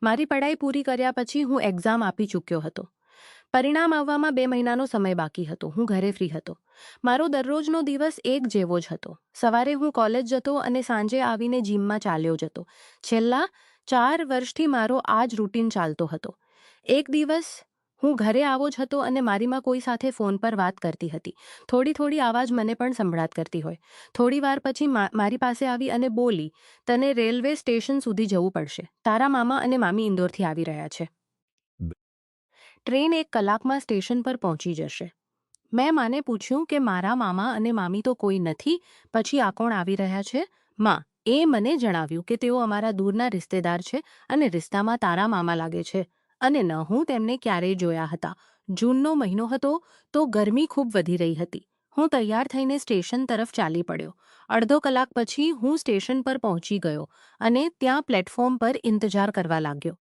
મારી પઢાઈ પૂરી કર્યા પછી હું એક્ઝામ આપી ચૂક્યો હતો. પરિણામ આવવામાં 2 મહિનાનો સમય બાકી હતો. હું ઘરે ફ્રી હતો. મારો દરરોજનો દિવસ એક જેવો જ હતો. સવારે હું કોલેજ જતો અને સાંજે આવીને જીમમાં ચાલ્યો જતો. છેલ્લા 4 વર્ષથી મારો આ જ રૂટીન ચાલતો હતો. એક દિવસ હું ઘરે આવો જ હતો અને મારી માં કોઈ સાથે ફોન પર વાત કરતી હતી. થોડી આવાજ મને પણ સંભળાત કરતી હોય. થોડી વાર પછી મારી પાસે આવી અને બોલી, "તને રેલવે સ્ટેશન સુધી જવું પડશે. તારા મામા અને મામી ઇન્દોરથી આવી રહ્યા છે. ટ્રેન 1 કલાકમાં સ્ટેશન પર પહોંચી જશે." મેં માને પૂછ્યું કે મારા મામા અને મામી તો કોઈ નથી, પછી આ કોણ આવી રહ્યા છે? માં એ મને જણાવ્યું કે તેઓ અમારા દૂરના રિશ્તેદાર છે અને રિશ્તામાં તારા મામા લાગે છે અને ન હું તેમને ક્યારેય જોયા હતા. જૂનનો મહિનો હતો તો ગરમી ખૂબ વધી રહી હતી. હું તૈયાર થઈને સ્ટેશન તરફ ચાલી પડ્યો. અડધો કલાક પછી હું સ્ટેશન પર પહોંચી ગયો અને ત્યાં પ્લેટફોર્મ પર ઇંતજાર કરવા લાગ્યો.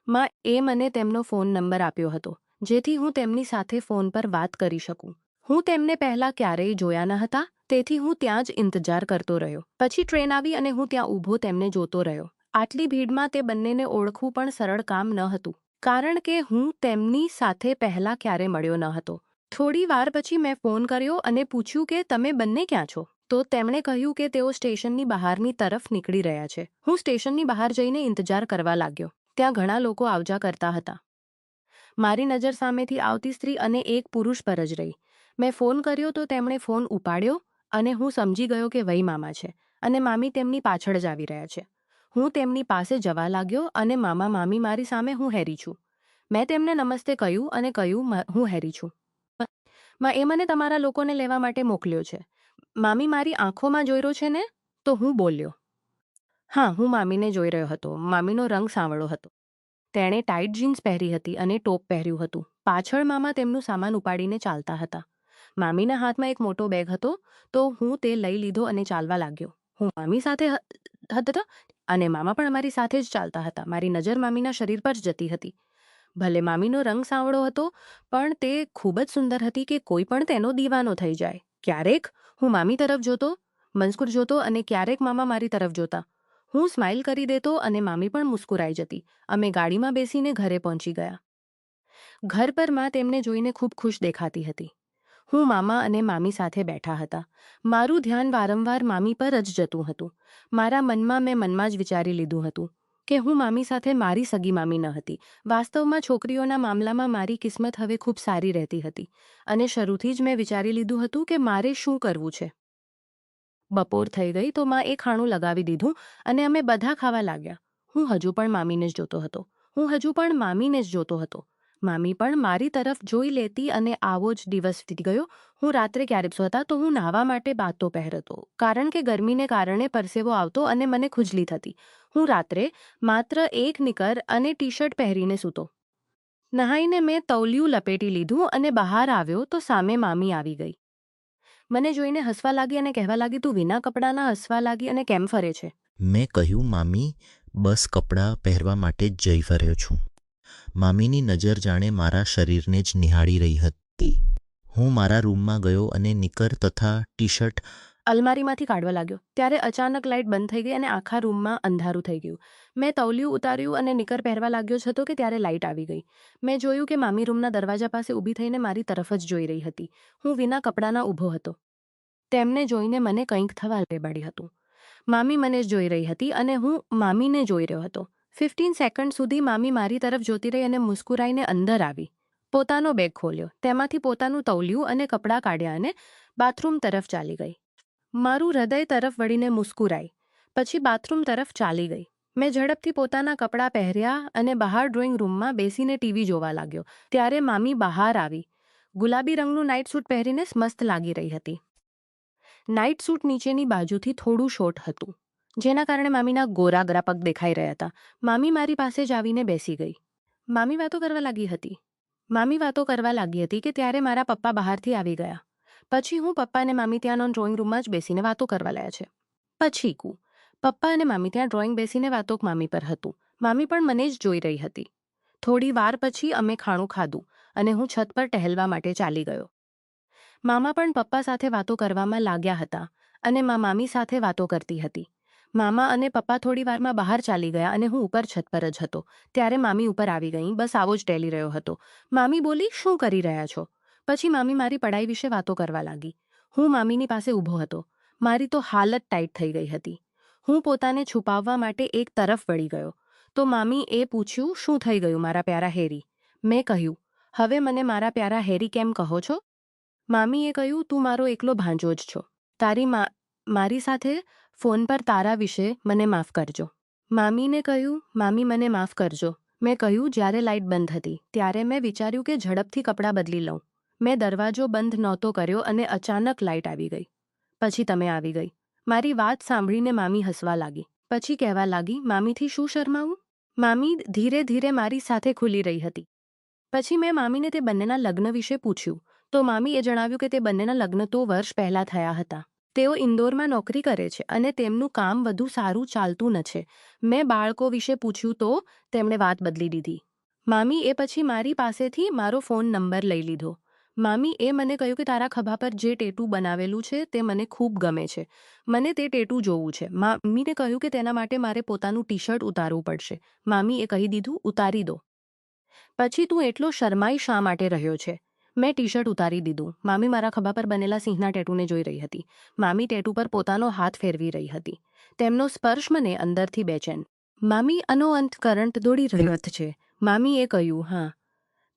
માં એ મને તેમનો ફોન નંબર આપ્યો હતો, જેથી હું તેમની સાથે ફોન પર વાત કરી શકું. હું તેમને પહેલાં ક્યારેય જોયા ન હતા, તેથી હું ત્યાં જ ઇંતજાર કરતો રહ્યો. પછી ટ્રેન આવી અને હું ત્યાં ઊભો તેમને જોતો રહ્યો. આટલી ભીડમાં તે બંનેને ઓળખવું પણ સરળ કામ ન હતું, કારણ કે હું તેમની સાથે પહેલાં ક્યારે મળ્યો ન હતો. થોડી વાર પછી મેં ફોન કર્યો અને પૂછ્યું કે તમે બંને ક્યાં છો? તો તેમણે કહ્યું કે તેઓ સ્ટેશનની બહારની તરફ નીકળી રહ્યા છે. હું સ્ટેશનની બહાર જઈને ઇંતજાર કરવા લાગ્યો. ત્યાં ઘણા લોકો આવજા કરતા હતા. મારી નજર સામેથી આવતી સ્ત્રી અને એક પુરુષ પર જ રહી. મેં ફોન કર્યો તો તેમણે ફોન ઉપાડ્યો અને હું સમજી ગયો કે વહી મામા છે અને મામી તેમની પાછળ જ આવી રહ્યા છે. હું તેમની પાસે જવા લાગ્યો અને મામા મામી મારી સામે હું હેરી છું. મેં તેમને નમસ્તે કહ્યું અને કહ્યું હું હેરી છું. માં એ મને તમારા લોકોને લેવા માટે મોકલ્યો છે. મામી મારી આંખોમાં જોઈ રહ્યો છે ને? તો હું બોલ્યો. હા, હું મામીને જોઈ રહ્યો હતો. મામીનો રંગ સાવળો હતો. તેણે ટાઇટ જીન્સ પહેરી હતી અને ટોપ પહેર્યું હતું. પાછળ મામા તેમનું સામાન ઉપાડીને ચાલતા હતા. મામીના હાથમાં એક મોટો બેગ હતો તો હું તે લઈ લીધો અને ચાલવા લાગ્યો. હું મામી સાથે હતો અને મામા પણ અમારી સાથે જ ચાલતા હતા. મારી નજર મામીના શરીર પર જ જતી હતી. ભલે મામીનો રંગ સાવળો હતો, પણ તે ખૂબ જ સુંદર હતી કે કોઈ પણ તેનો દીવાનો થઈ જાય. ક્યારેક હું મામી તરફ જોતો, મંસ્કુર જોતો અને ક્યારેક મામા મારી તરફ જોતા. હું સ્માઇલ કરી દેતો અને મામી પણ મુસ્કુરાઈ જતી. અમે ગાડીમાં બેસીને ઘરે પહોંચી ગયા. ઘર પર માં તેમને જોઈને ખૂબ ખુશ દેખાતી હતી. હું મામા અને મામી સાથે બેઠા હતા. મારું ધ્યાન વારંવાર મામી પર જ જતું હતું. મારા મનમાં મેં મનમાં જ વિચારી લીધું હતું કે હું મામી સાથે મારી સગી મામી ન હતી. વાસ્તવમાં છોકરીઓના મામલામાં મારી કિસ્મત હવે ખૂબ સારી રહેતી હતી અને શરૂથી જ મેં વિચારી લીધું હતું કે મારે શું કરવું છે. બપોર થઈ ગઈ તો માં એ ખાણું લગાવી દીધું અને અમે બધા ખાવા લાગ્યા. હું હજુ પણ મામીને જ જોતો હતો. મામી પણ મારી તરફ જોઈ લેતી અને આવો જ દિવસ વીતી ગયો. હું રાત્રે ક્યારેક સૂતા તો હું નાહવા માટે બાતો પહેરતો, કારણ કે ગરમીને કારણે પરસેવો આવતો અને મને ખુજલી થતી. હું રાત્રે માત્ર એક નિકર અને ટી શર્ટ પહેરીને સૂતો. નહાઈને મેં તૌલિયું લપેટી લીધું અને બહાર આવ્યો તો સામે મામી આવી ગઈ. મને જોઈને હસવા લાગી અને કહેવા લાગી, "તું વિના કપડાના હસવા લાગી અને કેમ ફરે છે?" મેં કહ્યું, "મામી, બસ કપડાં પહેરવા માટે જ જઈ ફર્યો છું." મામીની નજર જાણે મારા શરીરને જ નિહાળી રહી હતી. હું મારા રૂમમાં ગયો અને નિકર તથા ટી શર્ટ અલમારીમાંથી કાઢવા લાગ્યો. ત્યારે અચાનક લાઇટ બંધ થઈ ગઈ અને આખા રૂમમાં અંધારું થઈ ગયું. મેં તૌલિયું ઉતાર્યું અને નિકર પહેરવા લાગ્યો જ હતો કે ત્યારે લાઇટ આવી ગઈ. મેં જોયું કે મામી રૂમના દરવાજા પાસે ઊભી થઈને મારી તરફ જ જોઈ રહી હતી. હું વિના કપડાના ઊભો હતો. તેમને જોઈને મને કંઈક થવા લાગી હતું. મામી મને જોઈ રહી હતી અને હું મામીને જોઈ રહ્યો હતો. 15 સેકન્ડ સુધી મામી મારી તરફ જોતી રહી અને મુસ્કુરાઈને અંદર આવી. પોતાનો બેગ ખોલ્યો, તેમાંથી પોતાનું તૌલિયું અને કપડાં કાઢ્યા અને બાથરૂમ તરફ ચાલી ગઈ. મારું હૃદય તરફ વળીને મુસ્કુરાઈ. પછી બાથરૂમ તરફ ચાલી ગઈ. મેં ઝડપથી પોતાના કપડાં પહેર્યા અને બહાર ડ્રોઈંગ રૂમમાં બેસીને ટીવી જોવા લાગ્યો. ત્યારે મામી બહાર આવી. ગુલાબી રંગનું નાઇટ સૂટ પહેરીને મસ્ત લાગી રહી હતી. નાઇટ સૂટ નીચેની બાજુથી થોડું શોર્ટ હતું, જેના કારણે મામીના ગોરાગરા પગ દેખાઈ રહ્યા હતા. મામી મારી પાસે જ આવીને બેસી ગઈ. મામી વાતો કરવા લાગી હતી કે ત્યારે મારા પપ્પા બહારથી આવી ગયા. પછી હું પપ્પા અને મામી ત્યાંનો ડ્રોઈંગ રૂમમાં જ બેસીને વાતો કરવા લાગ્યા છે. પછી પપ્પા અને મામી ત્યાં ડ્રોઈંગ બેસીને વાતો મામી પર હતું. મામી પણ મને જ જોઈ રહી હતી. થોડી વાર પછી અમે ખાણું ખાધું અને હું છત પર ટહેલવા માટે ચાલી ગયો. મામા પણ પપ્પા સાથે વાતો કરવામાં લાગ્યા હતા અને મામી સાથે વાતો કરતી હતી. મામા અને પપ્પા થોડી વારમાં બહાર ચાલી ગયા અને હું ઉપર છત પર જ હતો. ત્યારે મામી ઉપર આવી ગઈ. બસ આવો જ ટેલી રહ્યો હતો. મામી બોલી, શું કરી રહ્યા છો? પછી મામી મારી પઢાઈ વિશે વાતો કરવા લાગી. હું મામીની પાસે ઊભો હતો. મારી તો હાલત ટાઈટ થઈ ગઈ હતી. હું પોતાને છુપાવવા માટે એક તરફ વળી ગયો. તો મામી એ પૂછ્યું, શું થઈ ગયું મારા પ્યારા હેરી? મેં કહ્યું, હવે મને મારા પ્યારા હેરી કેમ કહો છો? મામીએ કહ્યું, તું મારો એકલો ભાંજો જ છો. મારી સાથે ફોન પર તારા વિશે મને માફ કરજો. મામીને કહ્યું, મામી મને માફ કરજો. મેં કહ્યું, જ્યારે લાઇટ બંધ હતી ત્યારે મેં વિચાર્યું કે ઝડપથી કપડાં બદલી લઉં. મેં દરવાજો બંધ નહોતો કર્યો અને અચાનક લાઇટ આવી ગઈ. પછી તમે આવી ગઈ. મારી વાત સાંભળીને મામી હસવા લાગી. પછી કહેવા લાગી, મામીથી શું શરમાવું? મામી ધીરે ધીરે મારી સાથે ખુલી રહી હતી. પછી મેં મામીને તે બંનેના લગ્ન વિશે પૂછ્યું તો મામીએ જણાવ્યું કે તે બંનેના લગ્ન તો વર્ષ પહેલાં થયા હતા. તેઓ ઇન્દોરમાં નોકરી કરે છે અને તેમનું કામ વધુ સારું ચાલતું ન છે. મેં બાળકો વિશે પૂછ્યું તો તેમણે વાત બદલી દીધી. મામી એ પછી મારી પાસેથી મારો ફોન નંબર લઈ લીધો. મામી એ મને કહ્યું કે તારા ખભા પર જે ટેટુ બનાવેલું છે તે મને ખૂબ ગમે છે. મને તે ટેટુ જોવું છે. મામીને કહ્યું કે તેના માટે મારે પોતાનું ટી શર્ટ ઉતારવું પડશે. મામીએ કહી દીધું, ઉતારી દો. પછી તું એટલો શરમાઈ શા માટે રહ્યો છે? મેં ટી શર્ટ ઉતારી દીધું. મામી મારા ખભા પર બનેલા સિંહના ટેટુને જોઈ રહી હતી. મામી ટેટુ પર પોતાનો હાથ ફેરવી રહી હતી. તેમનો સ્પર્શ મને અંદરથી બેચેન. મામી અનોઅંત કરંટ દોડી રહ્યો છે. મામીએ કહ્યું, હા,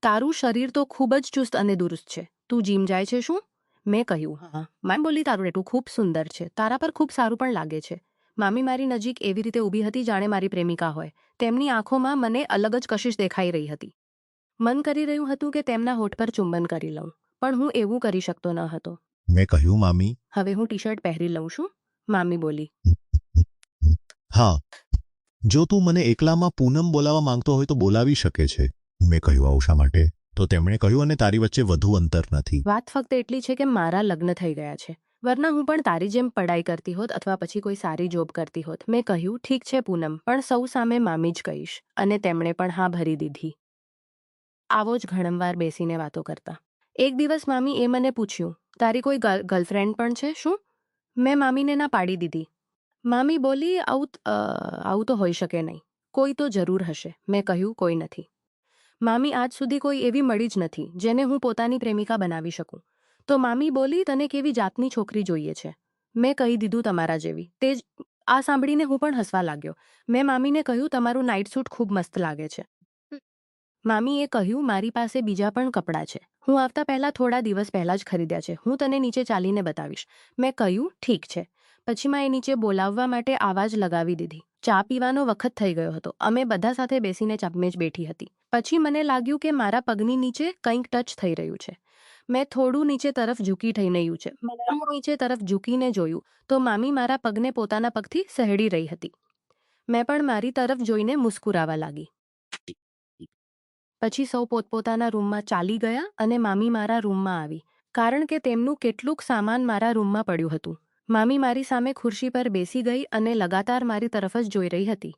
તારું શરીર તો ખૂબ જ ચુસ્ત અને દુરુસ્ત છે. તું જીમ જાય છે શું? મેં કહ્યું, હા. મામી બોલી, તારું ટેટુ ખૂબ સુંદર છે. તારા પર ખૂબ સારું પણ લાગે છે. મામી મારી નજીક એવી રીતે ઊભી હતી જાણે મારી પ્રેમિકા હોય. તેમની આંખોમાં મને અલગ જ કશિશ દેખાઈ રહી હતી. મન કરી રહ્યું હતું કે તેમના હોઠ પર ચુંબન કરી લઉં, પણ હું એવું કરી શકતો ન હતો. મેં કહ્યું, મામી. હવે હું ટી શર્ટ પહેરી લઉં છું? મામી બોલી. હા, જો તું મને એકલામાં પૂનમ બોલાવવા માંગતો હોય તો બોલાવી શકે છે. મેં કહ્યું, આવું શા માટે? તો તેમણે કહ્યું, અને તારી વચ્ચે વધુ અંતર નથી. વાત ફક્ત એટલી છે કે મારા લગ્ન થઈ ગયા છે. વરના હું પણ તારી જેમ પઢાઈ કરતી હોત અથવા પછી કોઈ સારી જોબ કરતી હોત. મેં કહ્યું, ઠીક છે પૂનમ, પણ સૌ સામે મામી જ કહીશ. અને તેમણે પણ હા ભરી દીધી. આવો જ ઘણમવાર બેસીને વાતો કરતા. એક દિવસ મામી એ મને પૂછ્યું, તારી કોઈ ગર્લફ્રેન્ડ પણ છે શું? મેં મામીને ના પાડી દીધી. મામી બોલી, આવું તો હોઈ શકે નહીં. કોઈ તો જરૂર હશે. મેં કહ્યું, કોઈ નથી. મામી આજ સુધી કોઈ એવી મળી જ નથી જેને હું પોતાની પ્રેમિકા બનાવી શકું. તો મામી બોલી, તને કેવી જાતની છોકરી જોઈએ છે? મેં કહી દીધું, તમારા જેવી. તે જ આ સાંભળીને હું પણ હસવા લાગ્યો. મેં મામીને કહ્યું, તમારું નાઇટ સૂટ ખૂબ મસ્ત લાગે છે. મામીએ કહ્યું, મારી પાસે બીજા પણ કપડાં છે. હું આવતા પહેલાં થોડા દિવસ પહેલાં જ ખરીદ્યા છે. હું તને નીચે ચાલીને બતાવીશ. મેં કહ્યું, ઠીક છે. પછી મેં એ નીચે બોલાવવા માટે આવાજ લગાવી દીધી. ચા પીવાનો વખત થઈ ગયો હતો. અમે બધા સાથે બેસીને ચાપમેચ બેઠી હતી. પછી મને લાગ્યું કે મારા પગની નીચે કંઈક ટચ થઈ રહ્યું છે. મેં થોડું નીચે તરફ ઝૂકી થઈને નીચે તરફ ઝૂકીને જોયું તો મામી મારા પગને પોતાના પગથી સહેડી રહી હતી. મેં પણ મારી તરફ જોઈને મુસ્કુરાવા લાગી. પછી સૌ પોતપોતાના રૂમમાં ચાલી ગયા અને મામી મારા રૂમમાં આવી, કારણ કે તેમનું કેટલુંક સામાન મારા રૂમમાં પડ્યું હતું. મામી મારી સામે ખુરશી પર બેસી ગઈ અને લગાતાર મારી તરફ જ જોઈ રહી હતી.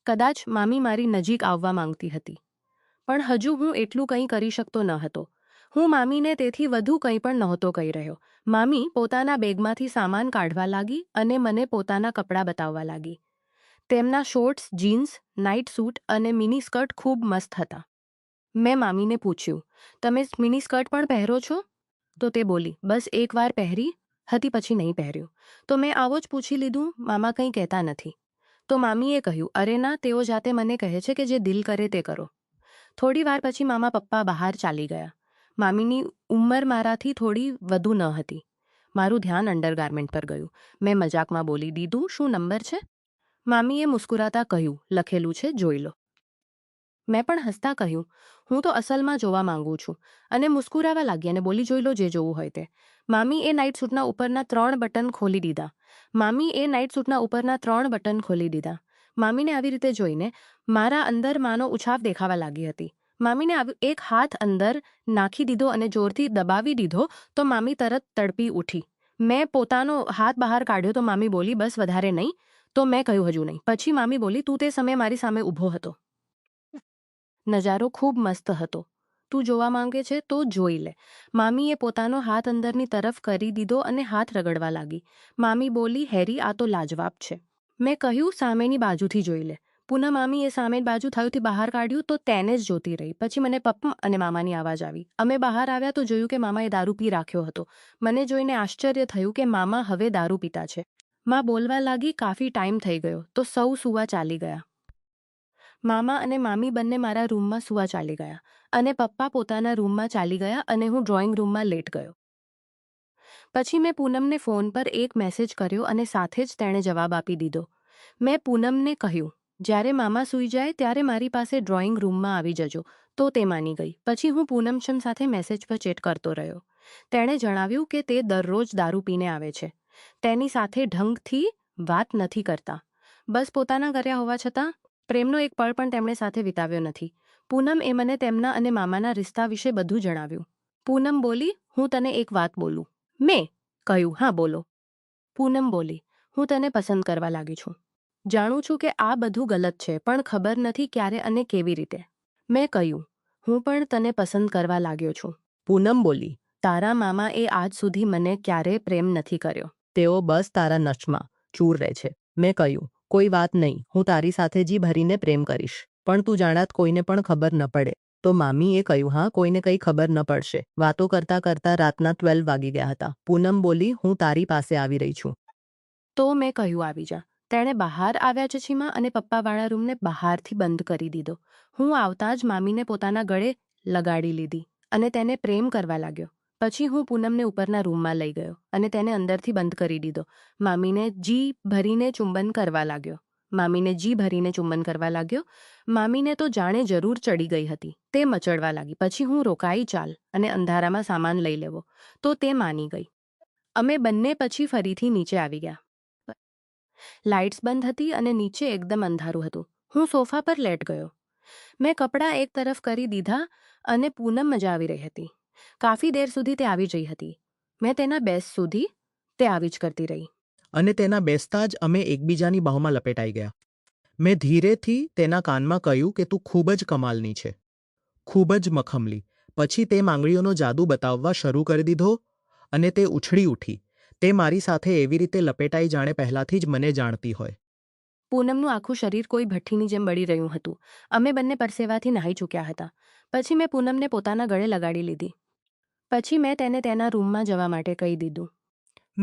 કદાચ મામી મારી નજીક આવવા માંગતી હતી, પણ હજુ હું એટલું કંઈ કરી શકતો ન હતો. હું મામીને તેથી વધુ કંઈ પણ નહોતો કહી રહ્યો. મામી પોતાના બેગમાંથી સામાન કાઢવા લાગી અને મને પોતાના કપડાં બતાવવા લાગી. તેમના શોર્ટ્સ, જીન્સ, નાઇટ સૂટ અને મિની સ્કર્ટ ખૂબ મસ્ત હતા. મેં મામીને પૂછ્યું, તમે મિની સ્કર્ટ પણ પહેરો છો? તો તે બોલી, બસ એકવાર પહેરી હતી પછી નહીં પહેર્યું. તો મેં આવો જ પૂછી લીધું, મામા કંઈ કહેતા નથી. તો મામીએ કહ્યું, અરે ના, તેઓ જાતે મને કહે છે કે જે દિલ કરે તે કરો. થોડી વાર પછી મામા પપ્પા બહાર ચાલી ગયા. મામીની ઉંમર મારાથી થોડી વધુ ન હતી. મારું ધ્યાન અંડરગાર્મેન્ટ પર ગયું. મેં મજાકમાં બોલી દીધું, શું નંબર છે? મામીએ મુસ્કુરાતા કહ્યું, લખેલું છે, જોઈ લો. મેં પણ હસતા કહ્યું, હું તો અસલમાં જોવા માંગુ છું. અને મુસ્કુરાવા લાગી અને બોલી, જોઈ લો જે જોવું હોય તે. મામી એ નાઇટ સૂટના ઉપરના 3 બટન ખોલી દીધા. મામીને આવી રીતે જોઈને મારા અંદર માનો ઉછાવ દેખાવા લાગી હતી. મામીને એક હાથ અંદર નાખી દીધો અને જોરથી દબાવી દીધો તો મામી તરત તડપી ઉઠી. મેં પોતાનો હાથ બહાર કાઢ્યો તો મામી બોલી, બસ વધારે નહીં. તો મેં કહ્યું, હજુ નહીં. પછી મામી બોલી, તું તે સમયે મારી સામે ઊભો હતો. નજારો ખૂબ મસ્ત હતો. તું જોવા માંગે છે તો જોઈ લે. મામીએ પોતાનો હાથ અંદરની તરફ કરી દીધો અને હાથ રગડવા લાગી. મામી બોલી, હેરી, આ તો લાજવાબ છે. મેં કહ્યું સામેની બાજુથી જોઈ લે. પૂનમ મામી એ સામેની બાજુ થયુંથી બહાર કાઢ્યું તો તેને જ જોતી રહી. પછી મને પપ્પા અને મામાની આવાજ આવી. અમે બહાર આવ્યા તો જોયું કે મામાએ દારૂ પી રાખ્યો હતો. મને જોઈને આશ્ચર્ય થયું કે મામા હવે દારૂ પીતા છે. માં બોલવા લાગી, કાફી ટાઈમ થઈ ગયો તો સૌ સૂવા ચાલી ગયા. મામા અને મામી બંને મારા રૂમમાં સૂવા ચાલી ગયા અને પપ્પા પોતાના રૂમમાં ચાલી ગયા અને હું ડ્રોઈંગ રૂમમાં લેટ ગયો. પછી મેં પૂનમને ફોન પર એક મેસેજ કર્યો અને સાથે જ તેણે જવાબ આપી દીધો. મેં પૂનમને કહ્યું, જ્યારે મામા સૂઈ જાય ત્યારે મારી પાસે ડ્રોઈંગ રૂમમાં આવી જજો. તો તે માની ગઈ. પછી હું પૂનમશમ સાથે મેસેજ પર ચેટ કરતો રહ્યો. તેણે જણાવ્યું કે તે દરરોજ દારૂ પીને આવે છે. તેની સાથે ઢંગથી વાત નથી કરતા. બસ પોતાના કર્યા હોવા છતાં પ્રેમનો એક પળ પણ તેમણે સાથે વિતાવ્યો નથી. પૂનમ એ મને તેમના અને મામાના રિશ્તા વિશે બધું જણાવ્યું. પૂનમ બોલી, હું તને એક વાત બોલું. મેં કહ્યું, હા બોલો. પૂનમ બોલી, હું તને પસંદ કરવા લાગી છું. જાણું છું કે આ બધું ગલત છે, પણ ખબર નથી ક્યારે અને કેવી રીતે. મેં કહ્યું, હું પણ તને પસંદ કરવા લાગ્યો છું. પૂનમ બોલી, તારા મામા એ આજ સુધી મને ક્યારે પ્રેમ નથી કર્યો. તેઓ બસ તારા નશમાં ચૂર રહે છે. મેં કહ્યું, કોઈ વાત નહીં, હું તારી સાથે જી ભરીને પ્રેમ કરીશ, પણ તું જાણાત કોઈને પણ ખબર ન પડે. તો મામીએ કહ્યું, હા, કોઈને કંઈ ખબર ન પડશે. વાતો કરતા કરતા રાતના 12 વાગી ગયા હતા. પૂનમ બોલી, હું તારી પાસે આવી રહી છું. તો મેં કહ્યું, આવી જા. તેણે બહાર આવ્યા ચચીમાં અને પપ્પાવાળા રૂમને બહારથી બંધ કરી દીધો. હું આવતા જ મામીને પોતાના ગળે લગાડી લીધી અને તેને પ્રેમ કરવા લાગ્યો. પછી હું પૂનમને ઉપરના રૂમમાં લઈ ગયો અને તેને અંદરથી બંધ કરી દીધો. મામીને જી ભરીને ચુંબન કરવા લાગ્યો. મામીને તો જાણે જરૂર ચડી ગઈ હતી. તે મચડવા લાગી. પછી હું રોકાઈ ચાલ અને અંધારામાં સામાન લઈ લેવો. તો તે માની ગઈ. અમે બંને પછી ફરીથી નીચે આવી ગયા. લાઇટ્સ બંધ હતી અને નીચે એકદમ અંધારું હતું. હું સોફા પર લેટ ગયો. મેં કપડાં એક તરફ કરી દીધા અને પૂનમ મજા આવી રહી હતી. કાફી દેર સુધી તે આવી જ રહી હતી. મેં તેના બેસ સુધી તે આવી જ કરતી રહી. અને તેના બેસતા જ અમે એકબીજાની બાહોમાં લપેટાઈ ગયા. મેં ધીરેથી તેના કાનમાં કહ્યું કે તું ખૂબ જ કમાલની છે, ખૂબ જ મખમલી. પછી તે આંગળીઓનો જાદુ બતાવવા શરૂ કરી દીધો અને તે ઉછળી ઉઠી. તે મારી સાથે એવી રીતે લપેટાઈ જાણે પહેલાંથી જ મને જાણતી હોય. પૂનમનું આખું શરીર કોઈ ભઠ્ઠીની જેમ બળી રહ્યું હતું. અમે બંને પરસેવાથી નહાઈ ચૂક્યા હતા. પછી મેં પૂનમને પોતાના ગળે લગાડી લીધી. પછી મેં તેને તેના રૂમમાં જવા માટે કહી દીધું.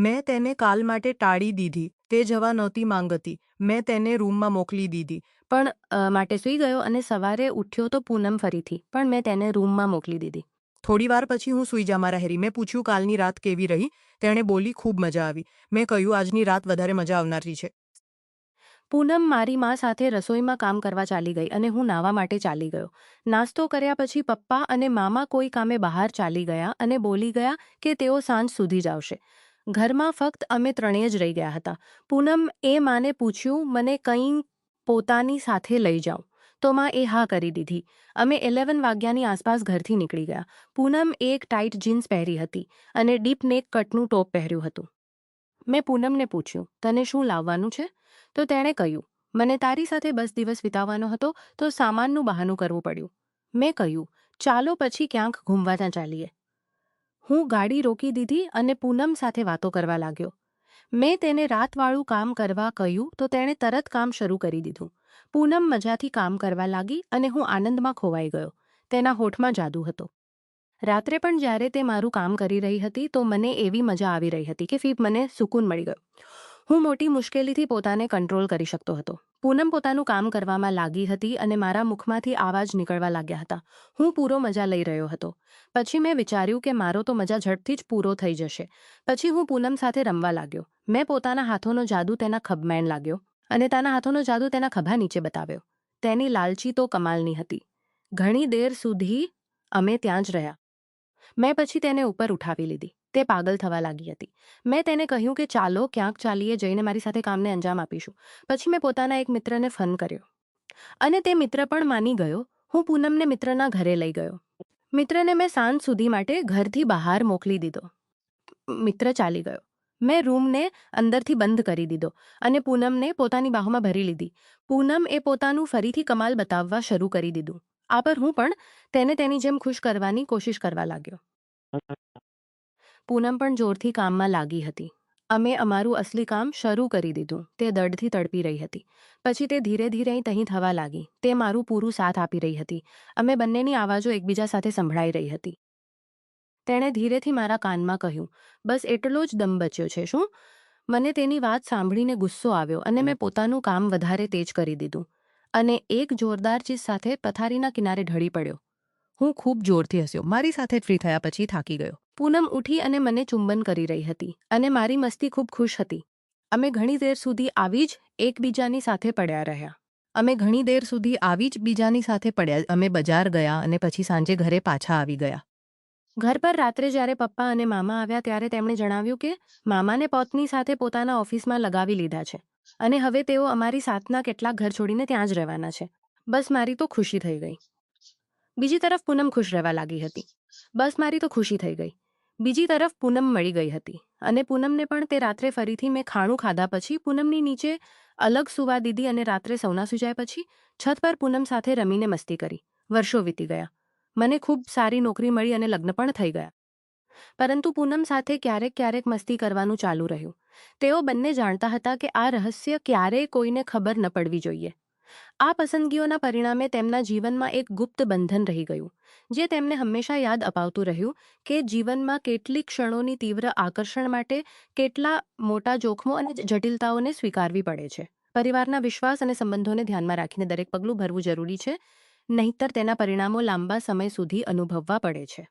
મેં તેને કાલ માટે ટાળી દીધી. તે જવા નહોતી માંગતી. મેં તેને રૂમમાં મોકલી દીધી. પણ માટે સૂઈ ગયો અને સવારે ઉઠ્યો તો પૂનમ ફરીથી, પણ મેં તેને રૂમમાં મોકલી દીધી. થોડીવાર પછી હું સૂઈ જામાં રહેરી. મેં પૂછ્યું, કાલની રાત કેવી રહી? તેણે બોલી, ખૂબ મજા આવી. મેં કહ્યું, આજની રાત વધારે મજા આવનારી છે. પૂનમ મારી મા સાથે રસોઈમાં કામ કરવા ચાલી ગઈ અને હું નાહવા માટે ચાલી ગયો. નાસ્તો કર્યા પછી પપ્પા અને મામા કોઈ કામે બહાર ચાલી ગયા અને બોલી ગયા કે તેઓ સાંજ સુધી જ આવશે. ઘરમાં ફક્ત અમે ત્રણેય જ રહી ગયા હતા. પૂનમ એ માને પૂછ્યું, મને કંઈ પોતાની સાથે લઈ જાઉં? તો માં એ હા કરી દીધી. અમે 11 વાગ્યાની આસપાસ ઘરથી નીકળી ગયા. પૂનમ એક ટાઇટ જીન્સ પહેરી હતી અને ડીપ નેક કટનું ટોપ પહેર્યું હતું. મેં પૂનમને પૂછ્યું, તને શું લાવવાનું છે? તો તેણે કહ્યું, મને તારી સાથે બસ દિવસ વિતાવવાનો હતો તો સામાનનું બહાનું કરવું પડ્યું. મેં કહ્યું, ચાલો પછી ક્યાંક ઘૂમવા ત્યાં ચાલીએ. હું ગાડી રોકી દીધી અને પૂનમ સાથે વાતો કરવા લાગ્યો. મેં તેને રાતવાળું કામ કરવા કહ્યું તો તેણે તરત કામ શરૂ કરી દીધું. પૂનમ મજાથી કામ કરવા લાગી અને હું આનંદમાં ખોવાઈ ગયો. તેના હોઠમાં જાદુ હતો. રાત્રે પણ જ્યારે તે મારું કામ કરી રહી હતી તો મને એવી મજા આવી રહી હતી કે મને સુકૂન મળી ગયો. હું મોટી મુશ્કેલીથી પોતાને કંટ્રોલ કરી શકતો હતો. પૂનમ પોતાનું કામ કરવામાં લાગી હતી અને મારા મુખમાંથી આવાજ નીકળવા લાગ્યા હતા. હું પૂરો મજા લઈ રહ્યો હતો. પછી મેં વિચાર્યું કે મારો તો મજા ઝડપથી જ પૂરો થઈ જશે. પછી હું પૂનમ સાથે રમવા લાગ્યો. મેં પોતાના હાથોનો જાદુ તેના ખભમાં લાગ્યો અને તેના હાથોનો જાદુ તેના ખભા નીચે બતાવ્યો. તેની લાલચી તો કમાલની હતી. ઘણી દેર સુધી અમે ત્યાં જ રહ્યા. મેં પછી તેને ઉપર ઉઠાવી લીધી. તે પાગલ થવા લાગી હતી. મેં તેને કહ્યું કે ચાલો ક્યાંક ચાલીએ જઈને મારી સાથે કામને અંજામ આપીશું. પછી મેં પોતાના એક મિત્રને ફોન કર્યો અને તે મિત્ર પણ માની ગયો. હું પૂનમને મિત્રના ઘરે લઈ ગયો. મિત્રને મેં સાંજ સુધી માટે ઘરથી બહાર મોકલી દીધો. મિત્ર ચાલી ગયો. મેં રૂમને અંદરથી બંધ કરી દીધો અને પૂનમને પોતાની બાહોમાં ભરી લીધી. પૂનમ એ પોતાનું ફરીથી કમાલ બતાવવા શરૂ કરી દીધું. આ પર હું પણ તેને તેની જેમ ખુશ કરવાની કોશિશ કરવા લાગ્યો. પૂનમ પણ જોરથી કામમાં લાગી હતી. અમે અમારું અસલી કામ શરૂ કરી દીધું. તે દર્દથી તડપી રહી હતી. પછી તે ધીરે ધીરે અહીં થવા લાગી. તે મારું પૂરું સાથ આપી રહી હતી. અમે બંનેની આવાજો એકબીજા સાથે સંભળાઈ રહી હતી. તેણે ધીરેથી મારા કાનમાં કહ્યું, બસ એટલો જ દમ બચ્યો છે શું? મને તેની વાત સાંભળીને ગુસ્સો આવ્યો અને મેં પોતાનું કામ વધારે તેજ કરી દીધું અને એક જોરદાર ચીજ સાથે પથારીના કિનારે ઢળી પડ્યો. હું ખૂબ જોરથી હસ્યો. મારી સાથે ફ્રી થયા પછી થાકી ગયો. પૂનમ ઉઠી અને મને ચુંબન કરી રહી હતી અને મારી મસ્તી ખૂબ ખુશ હતી. અમે ઘણી દેર સુધી આવી જ એકબીજાની સાથે પડ્યા રહ્યા. અમે બજાર ગયા અને પછી સાંજે ઘરે પાછા આવી ગયા. ઘર પર રાત્રે જ્યારે પપ્પા અને મામા આવ્યા ત્યારે તેમણે જણાવ્યું કે મામાને પત્ની સાથે પોતાના ઓફિસમાં લગાવી લીધા છે અને હવે તેઓ અમારી સાથના કેટલાક ઘર છોડીને ત્યાં જ રહેવાના છે. બસ મારી તો ખુશી થઈ ગઈ. બીજી તરફ પૂનમ ખુશ રહેવા લાગી હતી. બસ મારી તો ખુશી થઈ ગઈ. બીજી તરફ પૂનમ મળી ગઈ હતી અને પૂનમને પણ તે રાત્રે ફરીથી મેં ખાણું ખાધા પછી પૂનમની નીચે અલગ સુવા દીધી અને રાત્રે સૌના સુજાય પછી છત પર પૂનમ સાથે રમીને મસ્તી કરી. વર્ષો વીતી ગયા. મને ખૂબ સારી નોકરી મળી અને લગ્ન પણ થઈ ગયા. પરંતુ પૂનમ સાથે ક્યારેક ક્યારેક મસ્તી કરવાનું ચાલુ રહ્યું. તેઓ બંને જાણતા હતા કે આ રહસ્ય ક્યારેય કોઈને ખબર ન પડવી જોઈએ. આ પસંદગીઓના પરિણામે તેમના જીવનમાં એક ગુપ્ત બંધન રહી ગયું, જે તેમને હંમેશા યાદ અપાવતું રહ્યું કે જીવનમાં કેટલીક ક્ષણોની તીવ્ર આકર્ષણ માટે કેટલા મોટા જોખમો અને જટિલતાઓને સ્વીકારવી પડે છે. પરિવારના વિશ્વાસ અને સંબંધોને ધ્યાનમાં રાખીને દરેક પગલું ભરવું જરૂરી છે, નહીંતર તેના પરિણામો લાંબા સમય સુધી અનુભવવા પડે છે.